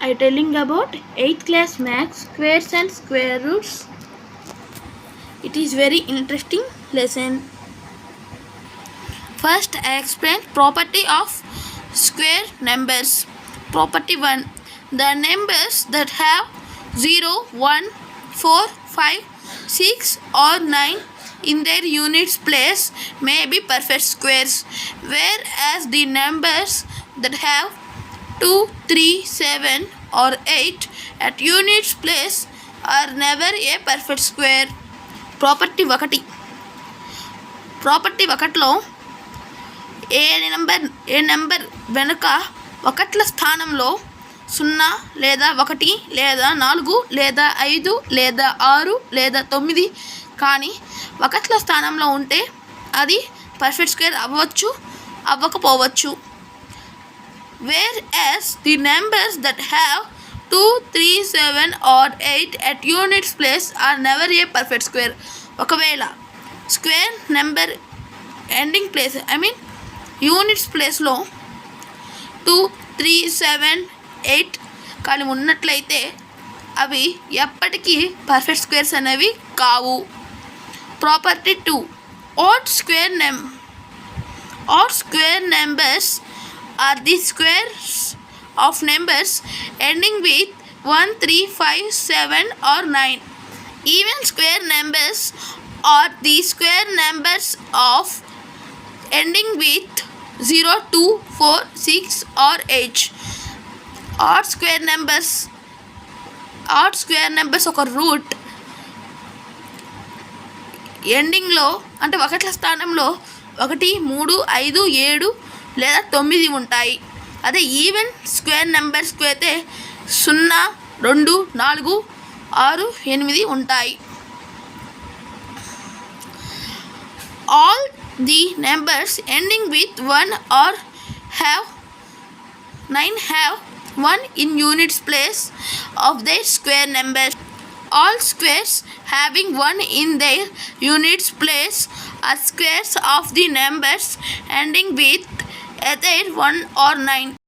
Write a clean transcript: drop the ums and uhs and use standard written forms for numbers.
I telling about 8th class maths squares and square roots. It is very interesting lesson. First I explain property of square numbers. Property 1. The numbers that have 0, 1, 4, 5, 6 or 9 in their units place may be perfect squares, whereas the numbers that have 2, 3, 7 or 8 at units place are never a perfect square. Property 1. Property 1లో ఏ number వెనుక ఒకట్ల స్థానంలో 0 లేదా 1 లేదా 4 లేదా 5 లేదా 6 లేదా 9 కానీ ఒకట్ల స్థానంలో ఉంటే అది పర్ఫెక్ట్ స్క్వేర్ అవ్వచ్చు, అవ్వకపోవచ్చు. Whereas the numbers that have 2, 3, 7 or 8 at units place are never a perfect square. ఒకవేళ square number ending place units ప్లేస్లో 2, 3, 7, 8 కానీ ఉన్నట్లయితే అవి ఎప్పటికీ పర్ఫెక్ట్ స్క్వేర్స్ అనేవి కావు. Property 2. Odd square numbers are the squares of numbers ending with 1, 3, 5, 7 or 9. Even square numbers are the square numbers of ending with 0, 2, 4, 6 or 8. Odd square numbers ఒక route ఎండింగ్లో అంటే ఒకట్ల స్థానంలో 1, 3, 5, 7 లేదా 9 ఉంటాయి. అదే ఈవెన్ స్క్వేర్ నెంబర్స్కి అయితే 0, 2, 4, 6, 8 ఉంటాయి. All the numbers ending with 1 or have 9 have 1 in units place of their square numbers. All squares having 1 in their units place are squares of the numbers ending with either 1 or 9.